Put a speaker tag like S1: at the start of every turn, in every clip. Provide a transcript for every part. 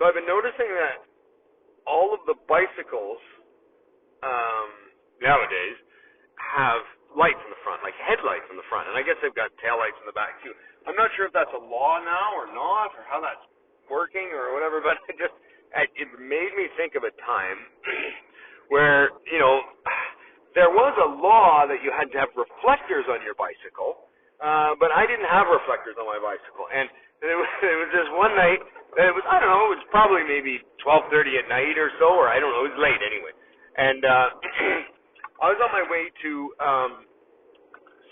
S1: So I've been noticing that all of the bicycles nowadays have lights in the front, like headlights in the front, and I guess they've got tail lights in the back too. I'm not sure if that's a law now or not, or how that's working or whatever, but it made me think of a time where, there was a law that you had to have reflectors on your bicycle, but I didn't have reflectors on my bicycle, and it was this one night. It was, I don't know, it was probably maybe 12:30 at night or so, or I don't know, it was late anyway. And I was on my way to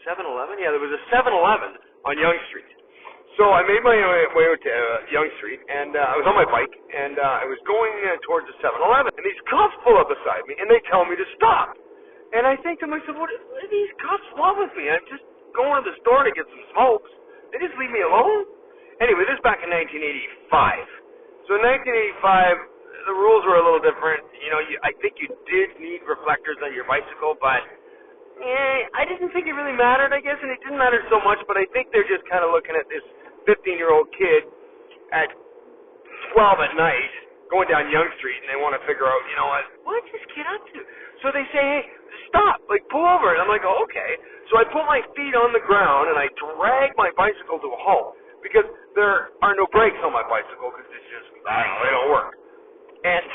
S1: 7-Eleven. Yeah, there was a 7-Eleven on Yonge Street. So I made my way to Yonge Street, and I was on my bike, and I was going towards the 7-Eleven. And these cops pull up beside me, and they tell me to stop. And I think to myself, what do these cops want with me? I'm just going to the store to get some smokes. They just leave me alone? Anyway, this is back in 1985. So in 1985, the rules were a little different. I think you did need reflectors on your bicycle, but I didn't think it really mattered, I guess, and it didn't matter so much, but I think they're just kind of looking at this 15-year-old kid at 12 at night going down Yonge Street, and they want to figure out, what's this kid up to? So they say, hey, stop, pull over. And I'm like, oh, okay. So I put my feet on the ground, and I drag my bicycle to a halt, because there are no brakes on my bicycle, because it's just, they don't work. And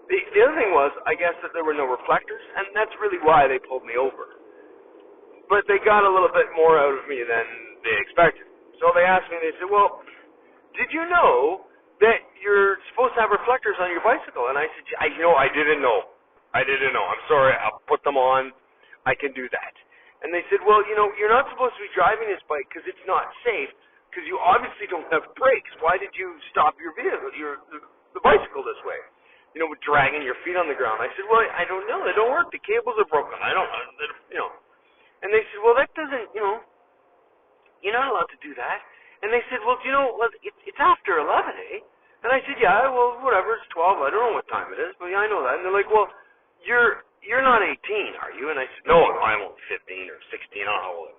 S1: the other thing was, I guess, that there were no reflectors, and that's really why they pulled me over. But they got a little bit more out of me than they expected. So they asked me, they said, well, did you know that you're supposed to have reflectors on your bicycle? And I said, I didn't know. I'm sorry, I'll put them on. I can do that. And they said, well, you're not supposed to be driving this bike because it's not safe, because you obviously don't have brakes. Why did you stop your vehicle, the bicycle this way? With dragging your feet on the ground. I said, well, I don't know. They don't work. The cables are broken. I don't know. And they said, well, that doesn't, you're not allowed to do that. And they said, well, it's after 11, eh? And I said, yeah, well, whatever. It's 12. I don't know what time it is, but yeah, I know that. And they're like, well, you're not 18, are you? And I said, no, I'm only 15 or 16. I don't know how old.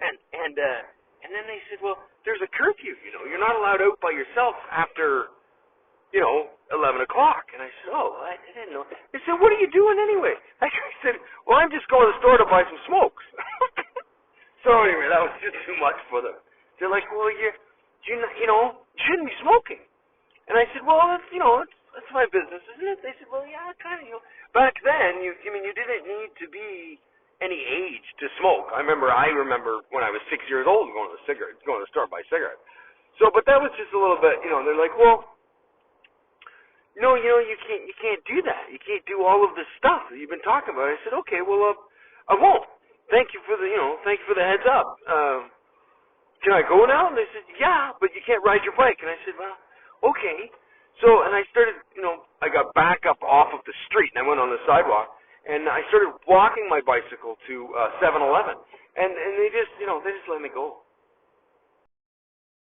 S1: And then they said, well, there's a curfew. You're not allowed out by yourself after 11 o'clock. And I said, oh, I didn't know. They said, what are you doing anyway? I said, well, I'm just going to the store to buy some smokes. So anyway, that was just too much for them. They're like, well, you shouldn't be smoking. And I said, well, that's my business, isn't it? They said, well, yeah, kind of. Back then, you didn't need to be any age to smoke. I remember when I was 6 years old going to the store to buy cigarettes. So, but that was just a little bit, they're like, well, no, you can't do that. You can't do all of this stuff that you've been talking about. I said, okay, well, I won't. Thank you for the heads up. Can I go now? And they said, yeah, but you can't ride your bike. And I said, well, okay. So, and I started, I got back up off of the street, and I went on the sidewalk, and I started walking my bicycle to 7-Eleven, and they just let me go.